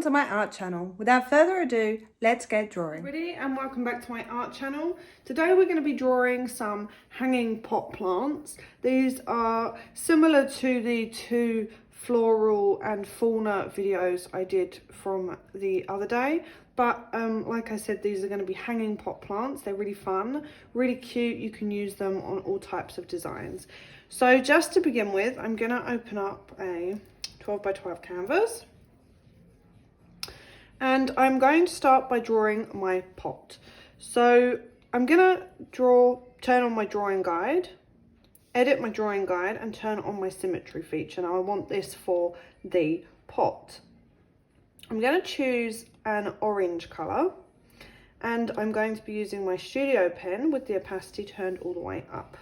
to my art channel. Without further ado, let's get drawing. Everybody, and welcome back to my art channel. Today we're going to be drawing some hanging pot plants. These are similar to the two floral and fauna videos I did from the other day, but like I said, these are going to be hanging pot plants. They're really fun, really cute. You can use them on all types of designs. So just to begin with, I'm going to open up a 12 by 12 canvas. And I'm going to start by drawing my pot. So I'm gonna turn on my drawing guide, edit my drawing guide and turn on my symmetry feature. Now I want this for the pot. I'm gonna choose an orange color and I'm going to be using my studio pen with the opacity turned all the way up.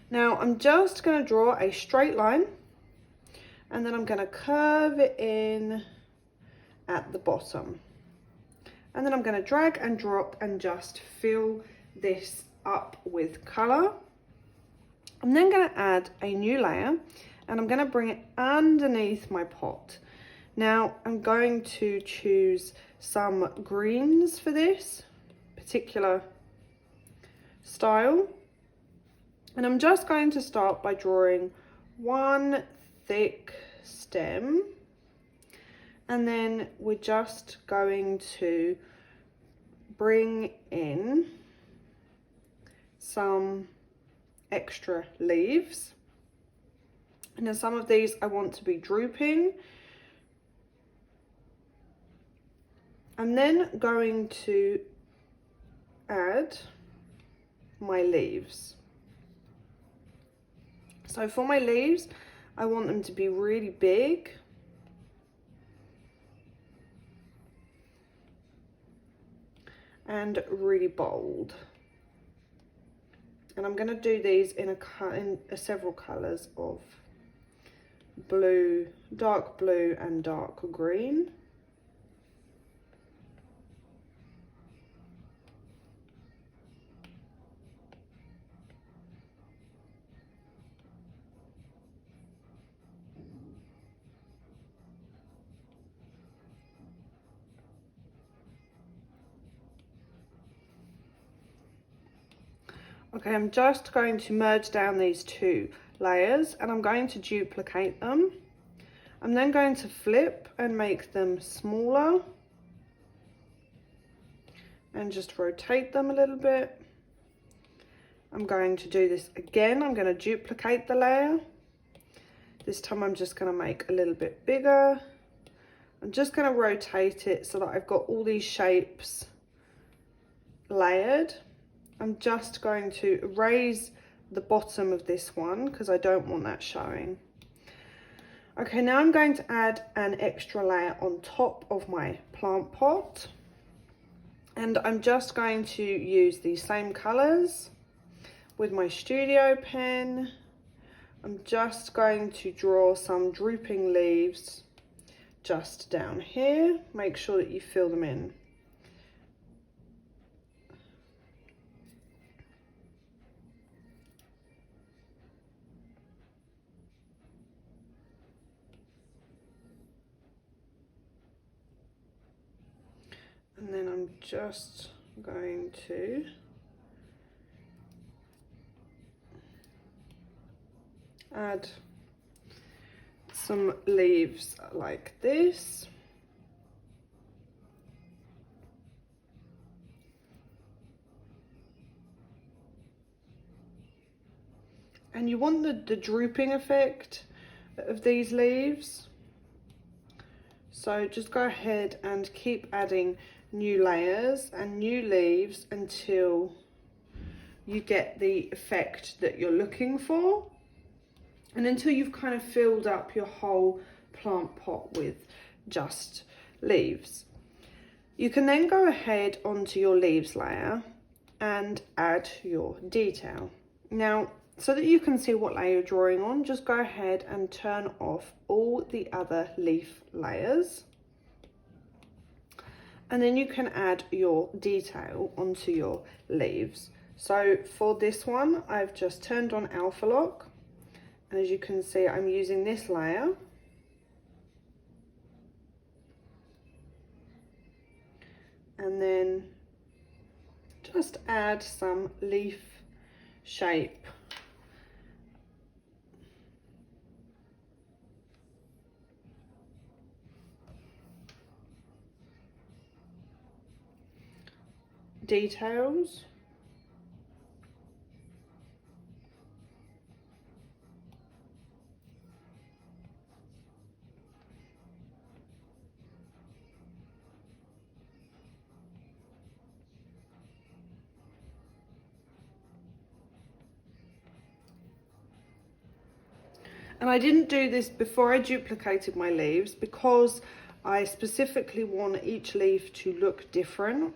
Now I'm just gonna draw a straight line and then I'm gonna curve it in at the bottom, and then I'm going to drag and drop and just fill this up with color. I'm then going to add a new layer and I'm going to bring it underneath my pot. Now I'm going to choose some greens for this particular style, and I'm just going to start by drawing one thick stem. And then we're just going to bring in some extra leaves. And then some of these I want to be drooping. I'm then going to add my leaves. So for my leaves, I want them to be really big. And really bold, and I'm going to do these in several colors of blue, dark blue and dark green. Okay, I'm just going to merge down these two layers and I'm going to duplicate them. I'm then going to flip and make them smaller and just rotate them a little bit. I'm going to do this again. I'm going to duplicate the layer. This time I'm just going to make a little bit bigger. I'm just going to rotate it so that I've got all these shapes layered. I'm just going to raise the bottom of this one because I don't want that showing. Okay, now I'm going to add an extra layer on top of my plant pot. And I'm just going to use the same colors with my studio pen. I'm just going to draw some drooping leaves just down here. Make sure that you fill them in. And then I'm just going to add some leaves like this. And you want the drooping effect of these leaves. So just go ahead and keep adding new layers and new leaves until you get the effect that you're looking for, and until you've kind of filled up your whole plant pot with just leaves. You can then go ahead onto your leaves layer and add your detail. Now, so that you can see what layer you're drawing on, just go ahead and turn off all the other leaf layers. And then you can add your detail onto your leaves. So for this one, I've just turned on Alpha Lock. And as you can see, I'm using this layer. and then just add some leaf shape. Details. And I didn't do this before I duplicated my leaves because I specifically want each leaf to look different.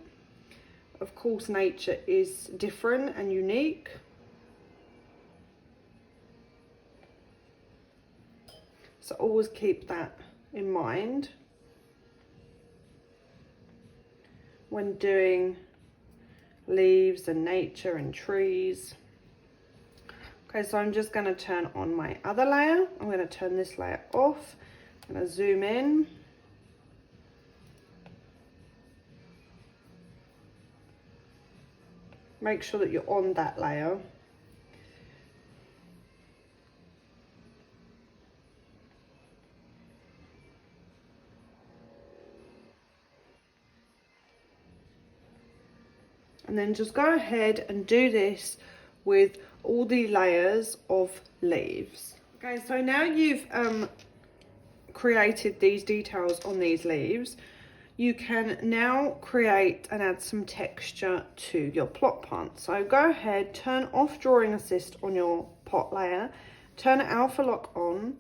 Of course, nature is different and unique. So always keep that in mind when doing leaves and nature and trees. Okay, so I'm just going to turn on my other layer. I'm going to turn this layer off. I'm going to zoom in. Make sure that you're on that layer. And then just go ahead and do this with all the layers of leaves. Okay, so now you've created these details on these leaves, you can now create and add some texture to your plot plant. So go ahead, turn off drawing assist on your pot layer, turn alpha lock on,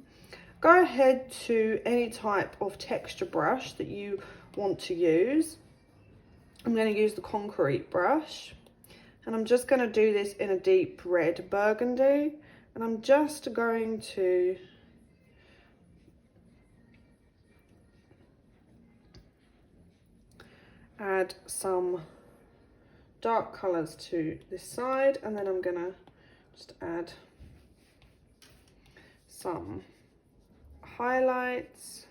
go ahead to any type of texture brush that you want to use. I'm going to use the concrete brush, and I'm just going to do this in a deep red burgundy, and I'm just going to add some dark colours to this side, and then I'm gonna just add some highlights.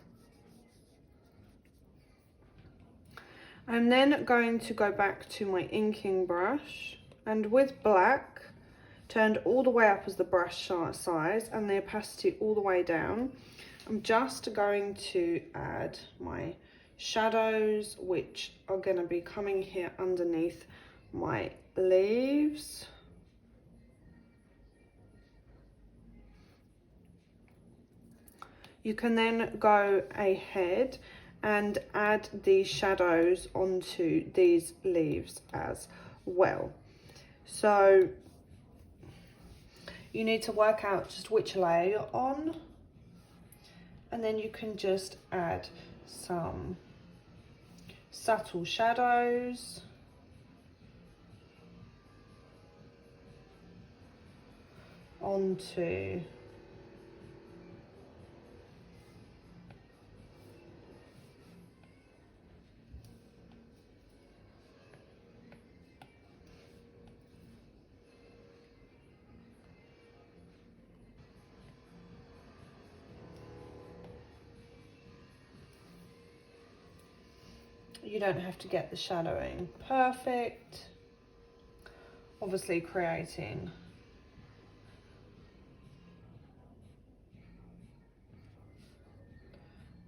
I'm then going to go back to my inking brush, and with black, turned all the way up as the brush size and the opacity all the way down, I'm just going to add my shadows, which are going to be coming here underneath my leaves. You can then go ahead and add the shadows onto these leaves as well. So you need to work out just which layer you're on, and then you can just add some subtle shadows onto you don't have to get the shadowing perfect, obviously creating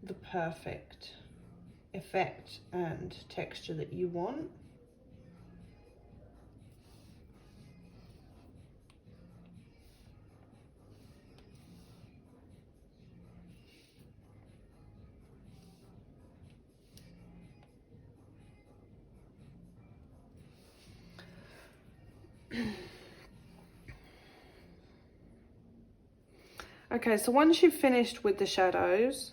the perfect effect and texture that you want. Okay, so once you've finished with the shadows,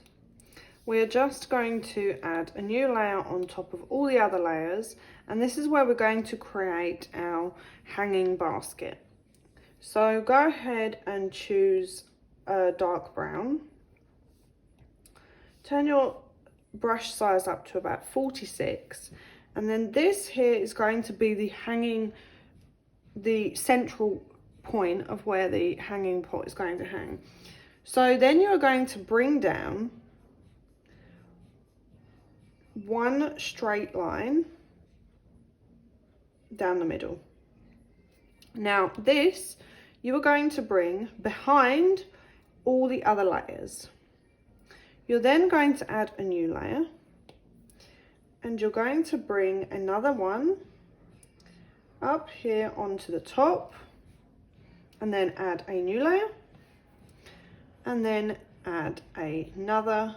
we're just going to add a new layer on top of all the other layers, and this is where we're going to create our hanging basket. So go ahead and choose a dark brown. Turn your brush size up to about 46, and then this here is going to be the central point of where the hanging pot is going to hang. So then you're going to bring down one straight line down the middle. Now this you are going to bring behind all the other layers. You're then going to add a new layer, and you're going to bring another one up here onto the top, and then add a new layer, and then add another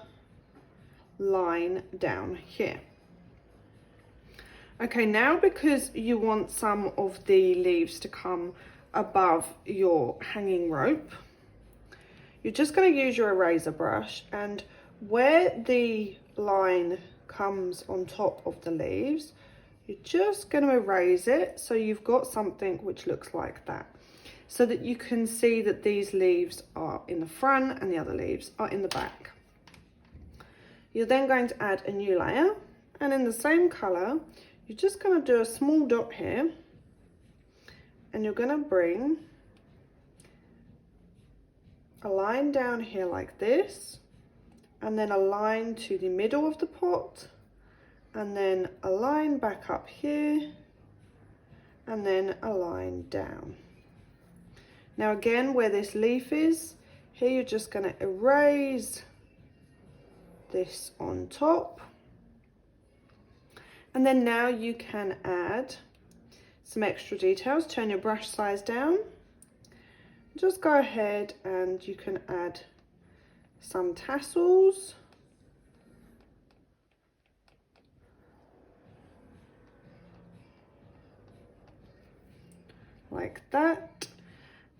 line down here. Okay, now because you want some of the leaves to come above your hanging rope, you're just going to use your eraser brush, and where the line comes on top of the leaves, you're just going to erase it so you've got something which looks like that, so that you can see that these leaves are in the front and the other leaves are in the back. You're then going to add a new layer, and in the same colour, you're just going to do a small dot here, and you're going to bring a line down here like this, and then a line to the middle of the pot, and then a line back up here, and then a line down. Now again, where this leaf is, here you're just going to erase this on top, and then now you can add some extra details. Turn your brush size down. Just go ahead and you can add some tassels. Like that.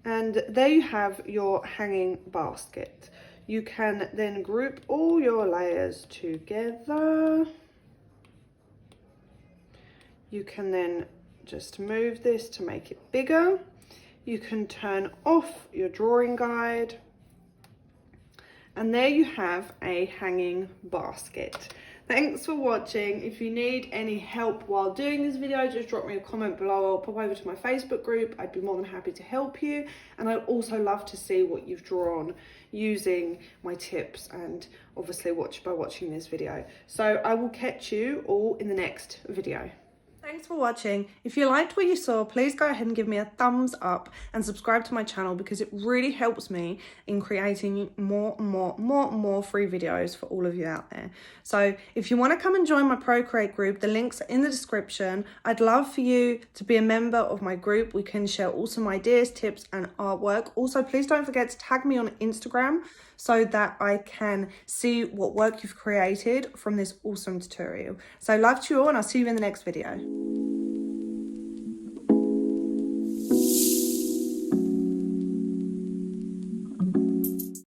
And there you have your hanging basket. You can then group all your layers together. You can then just move this to make it bigger. You can turn off your drawing guide. And there you have a hanging basket. Thanks for watching. If you need any help while doing this video, just drop me a comment below or pop over to my Facebook group. I'd be more than happy to help you. And I'd also love to see what you've drawn using my tips, and obviously by watching this video. So I will catch you all in the next video. Thanks for watching. If you liked what you saw, please go ahead and give me a thumbs up and subscribe to my channel, because it really helps me in creating more free videos for all of you out there. So if you want to come and join my Procreate group, the links are in the description. I'd love for you to be a member of my group. We can share awesome ideas, tips and artwork. Also, please don't forget to tag me on Instagram so that I can see what work you've created from this awesome tutorial. So love to you all, and I'll see you in the next video.